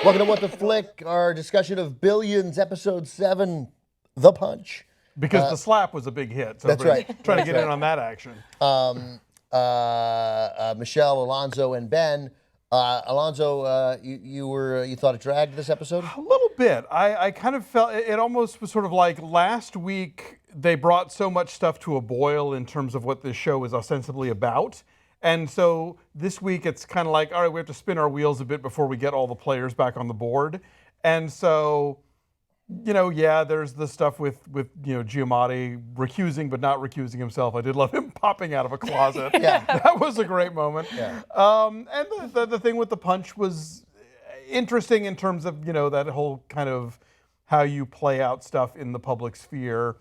Welcome to What the Flick, our discussion of Billions, Episode 7, The Punch. Because the slap was a big hit. So That's right. Trying to get in on that action. Michelle, Alonso, and Ben. Alonso, you thought it dragged this episode? A little bit. I kind of felt it almost was sort of like last week they brought so much stuff to a boil in terms of what this show is ostensibly about. And so this week it's kind of like, all right, we have to spin our wheels a bit before we get all the players back on the board. And so, there's the stuff with Giamatti recusing but not recusing himself. I did love him popping out of a closet. Yeah. That was a great moment. Yeah. And the thing with the punch was interesting in terms of, that whole kind of how you play out stuff in the public sphere.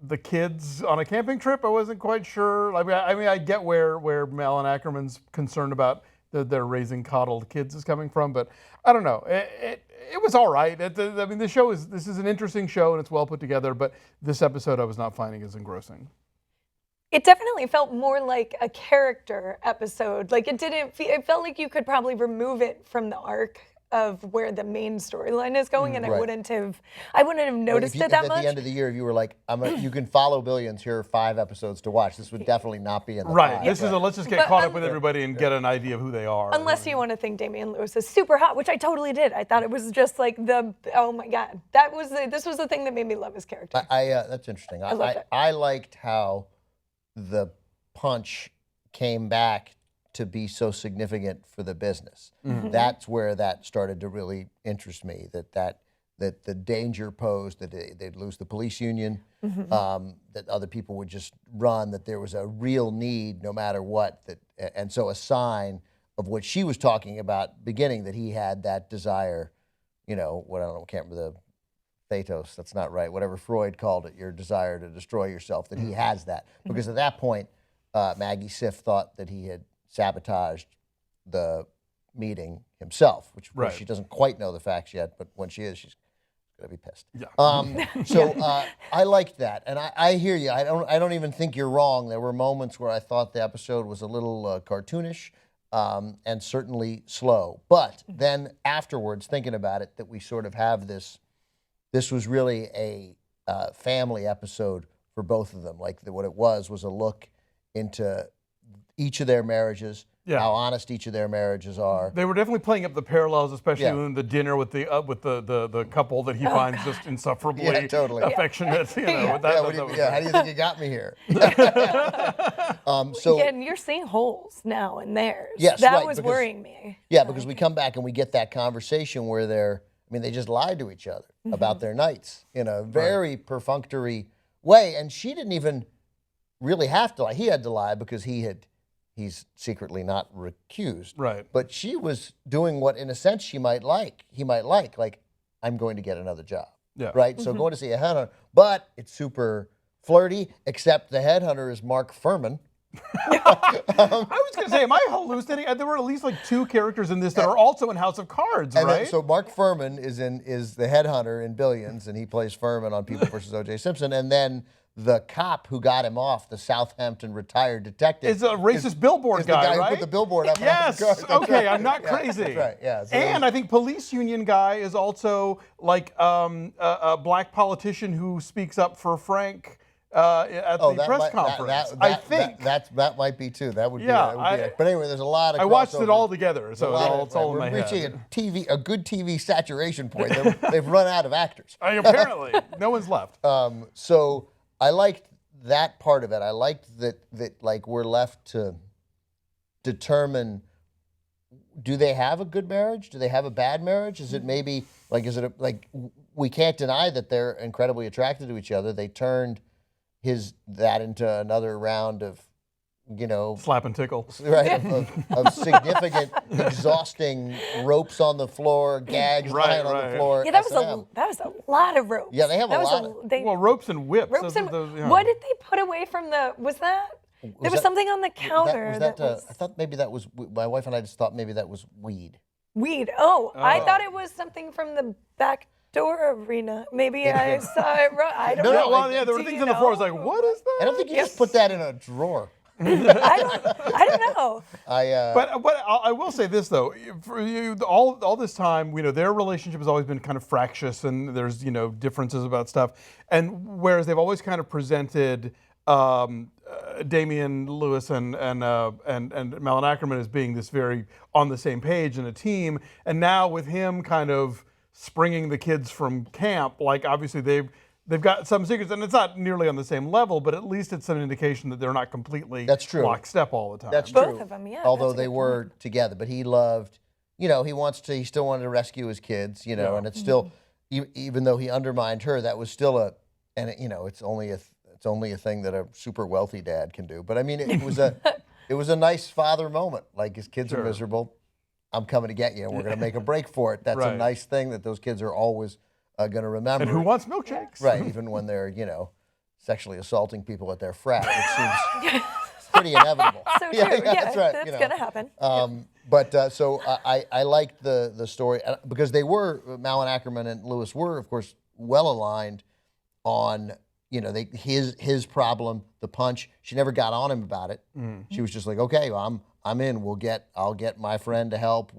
The kids on a camping trip, I wasn't quite sure. I mean, I get where Alan Ackerman's concern about their raising coddled kids is coming from, but I don't know. It was all right. This is an interesting show and it's well put together, but this episode I was not finding as engrossing. It definitely felt more like a character episode. Like it felt like you could probably remove it from the arc of where the main storyline is going, and right. I wouldn't have noticed it that much. At the end of the year, if you were like, you can follow Billions, here are 5 episodes to watch, this would definitely not be in the right. 5. This is let's just get caught up with everybody and get an idea of who they are. Unless you want to think Damian Lewis is super hot, which I totally did. I thought it was just like oh my God. This was the thing that made me love his character. That's interesting. I liked how the punch came back to be so significant for the business. Mm-hmm. That's where that started to really interest me, that the danger posed, that they'd lose the police union, mm-hmm. That other people would just run, that there was a real need no matter what, and so a sign of what she was talking about beginning, that he had that desire, I can't remember the pathos, that's not right, whatever Freud called it, your desire to destroy yourself, that he has that. Because at that point, Maggie Siff thought that he had sabotaged the meeting himself, which of course she doesn't quite know the facts yet, but when she is, she's gonna be pissed. Yeah. I liked that, and I hear you. I don't even think you're wrong. There were moments where I thought the episode was a little cartoonish, and certainly slow. But then afterwards, thinking about it, that we sort of have this was really a family episode for both of them. Like what it was a look into each of their marriages, how honest each of their marriages are. They were definitely playing up the parallels, especially in the dinner with the couple that he finds just insufferably affectionate. How do you think you got me here? And you're seeing holes now in theirs. Yes, that was worrying me. Yeah, because we come back and we get that conversation where they just lied to each other about their nights in a very perfunctory way, and she didn't even really have to lie. He had to lie because he's secretly not recused. Right. But she was doing what, in a sense, he might like, I'm going to get another job. Yeah. Right? So going to see a headhunter. But it's super flirty, except the headhunter is Mark Furman. I was going to say, am I hallucinating? There were at least like 2 characters in this that are also in House of Cards, right? Then, so Mark Furman is the headhunter in Billions, and he plays Furman on People vs. O.J. Simpson. And then the cop who got him off, the Southampton retired detective, is a racist billboard guy, the guy right? who put the billboard up. Yes. Okay, I'm not crazy. That's right. Yeah. So and I think police union guy is also like a black politician who speaks up for Frank at the press conference. I think that might be too. That would be. But anyway, there's a lot of. I watched it all together, so it's all in my head. We're reaching a good TV saturation point. They've run out of actors. Apparently, no one's left. So I liked that part of it. I liked that like we're left to determine, do they have a good marriage? Do they have a bad marriage? Is it maybe like we can't deny that they're incredibly attracted to each other. They turned that into another round of, slap and tickle, right? of significant, exhausting ropes on the floor, gags lying on the floor. Yeah, that was a lot of ropes. Yeah, they have a lot. Ropes and whips. Ropes What did they put away from the? Was that? There was something on the counter. I thought maybe that was. My wife and I just thought maybe that was weed. Weed. Oh, I thought it was something from the back door arena. Maybe I saw it wrong. I don't know. Well, there were things on the floor. I was like, what is that? I don't think you just put that in a drawer. I don't know. But I will say this though, for you, all this time, their relationship has always been kind of fractious, and there's differences about stuff, and whereas they've always kind of presented Damian Lewis and Malin Ackerman as being this very on the same page and a team, and now with him kind of springing the kids from camp, like obviously they've got some secrets, and it's not nearly on the same level, but at least it's an indication that they're not completely lockstep all the time. That's true. Both of them, yeah. Although they were together, but he loved, he still wanted to rescue his kids, and it's still, even though he undermined her, that was still it's only a thing that a super wealthy dad can do. But I mean, it was a nice father moment. Like, his kids are miserable, I'm coming to get you, and we're going to make a break for it. That's a nice thing that those kids are always going to remember. And who wants milkshakes? Right, even when they're, sexually assaulting people at their frat, which seems pretty inevitable. So true. Yeah, that's right. That's going to happen. So I liked the story because Malin Ackerman and Lewis were, of course, well aligned on, his problem, the punch. She never got on him about it. Mm-hmm. She was just like, okay, well, I'm in. I'll get my friend to help.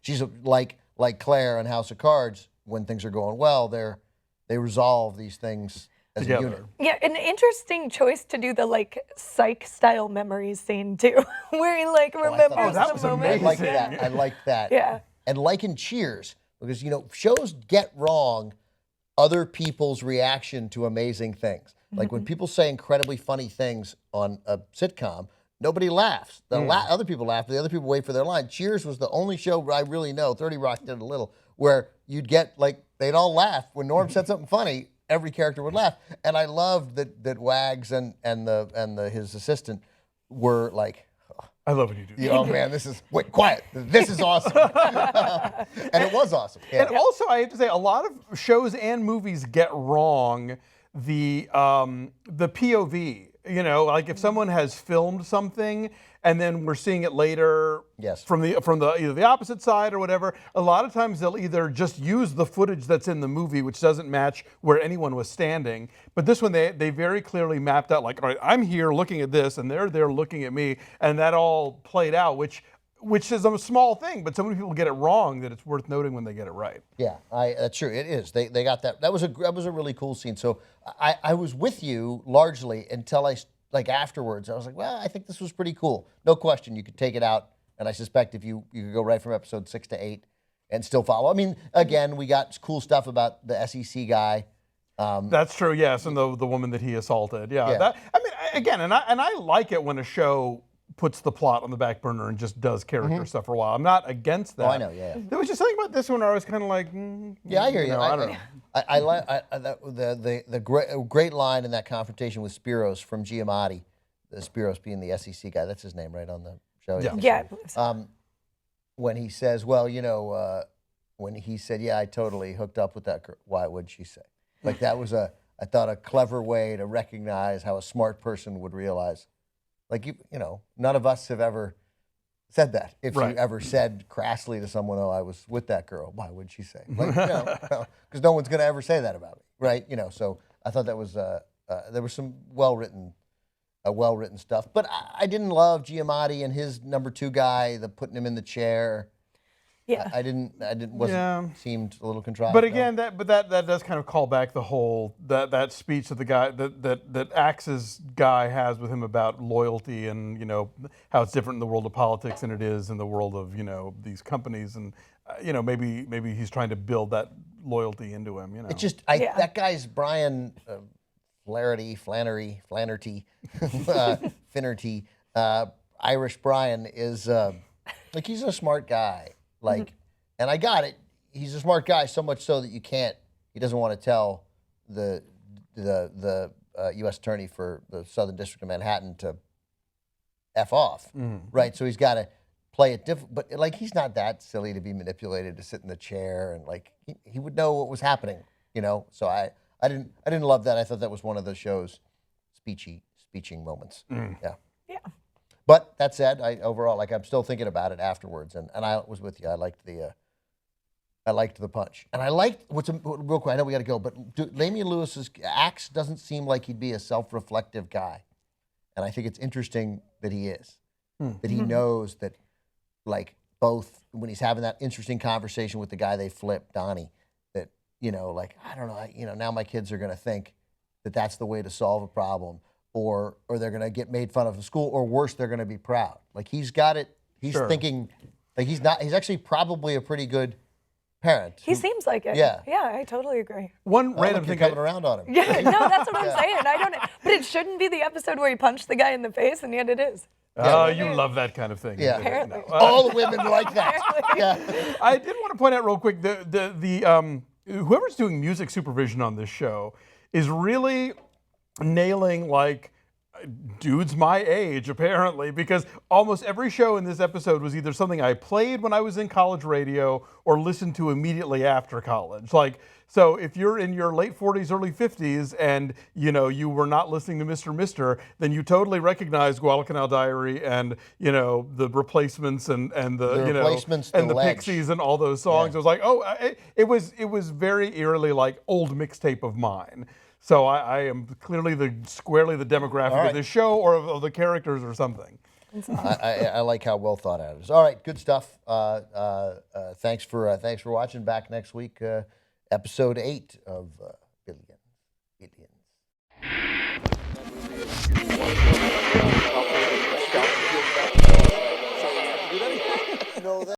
She's like Claire on House of Cards. When things are going well, they resolve these things as together. A unit. Yeah, an interesting choice to do the psych style memories scene too, where he remembers the moment. I liked that. Yeah. And like in Cheers, because shows get wrong other people's reaction to amazing things. Like when people say incredibly funny things on a sitcom, nobody laughs. Other people laugh, the other people wait for their line. Cheers was the only show I really know, 30 Rock did a little, where you'd get, they'd all laugh. When Norm said something funny, every character would laugh. And I loved that Wags and his assistant were like, I love when you do that. Oh man, wait, quiet. This is awesome. And it was awesome. Yeah. And also, I have to say, a lot of shows and movies get wrong the POV. If someone has filmed something and then we're seeing it later from either the opposite side or whatever, a lot of times they'll either just use the footage that's in the movie, which doesn't match where anyone was standing. But this one, they very clearly mapped out, like, all right, I'm here looking at this and they're there looking at me, and that all played out, which is a small thing, but so many people get it wrong that it's worth noting when they get it right. Yeah, that's true. It is. They got that. That was a really cool scene. So I was with you largely until afterwards. I was like, well, I think this was pretty cool. No question, you could take it out, and I suspect if you could go right from episode 6 to 8 and still follow. I mean, again, we got cool stuff about the SEC guy. That's true. Yes, and the woman that he assaulted. Yeah. Again, and I like it when a show puts the plot on the back burner and just does character stuff for a while. I'm not line that. Oh, I know, yeah. There was just something about this one where I was kind of like, yeah, I hear you. I don't know. I like the great line in that confrontation with Spiros from Giamatti, Spiros being the SEC guy. That's his name, right, on the show? Yeah. When he says, well, when he said, yeah, I totally hooked up with that girl, why would she say? Like, that was I thought, a clever way to recognize how a smart person would realize. Like, none of us have ever said that. If you ever said crassly to someone, oh, I was with that girl, why would she say? Like, because no one's going to ever say that about me, right? So I thought that was, there was some well-written stuff. But I didn't love Giamatti and his number 2 guy, putting him in the chair. Yeah, seemed a little contrived. But again, that does kind of call back the whole that speech that the guy that Axe's guy has with him about loyalty and how it's different in the world of politics than it is in the world of these companies, and maybe he's trying to build that loyalty into him. It's just that guy's Brian Flaherty, Finnerty, Irish Brian is he's a smart guy. And I got it. He's a smart guy, so much so that he doesn't want to tell the U.S. attorney for the Southern District of Manhattan to F off, right? So he's got to play it different. But he's not that silly to be manipulated to sit in the chair, and he would know what was happening, So I didn't love that. I thought that was one of the show's speeching moments. Yeah. But that said, overall, I'm still thinking about it afterwards, and I was with you. I liked the punch, and I liked real quick. I know we got to go, but Damian Lewis's Axe doesn't seem like he'd be a self-reflective guy, And I think it's interesting that he is, that he knows that, like, both when he's having that interesting conversation with the guy they flipped, Donnie, that, you know, like, I don't know, you know, now my kids are going to think that that's the way to solve a problem, or they're going to get made fun of in school, or worse, they're going to be proud. Like, he's got it. He's thinking, like, he's actually probably a pretty good parent. He seems like it. Yeah. Yeah, I totally agree. One random You're thing. coming around on him. Yeah, no, that's what I'm saying. I don't. But it shouldn't be the episode where he punched the guy in the face, and yet it is. Oh, you love that kind of thing. Yeah. Apparently. All the women like that. Yeah. I did want to point out real quick, the whoever's doing music supervision on this show is really nailing, like, dudes my age, apparently, because almost every show in this episode was either something I played when I was in college radio or listened to immediately after college. Like, so if you're in your late 40s, early 50s, and you know you were not listening to Mr. Mister, then you totally recognize Guadalcanal Diary and, you know, the Replacements and the you know, Replacements, and the the Ledge. Pixies and all those songs. It was like, oh, it was very eerily like old mixtape of mine. So I am clearly squarely the demographic of this show, or of the characters or something. I like how well thought out it is. All right, good stuff. Thanks for watching. Back next week, episode 8 of Billy.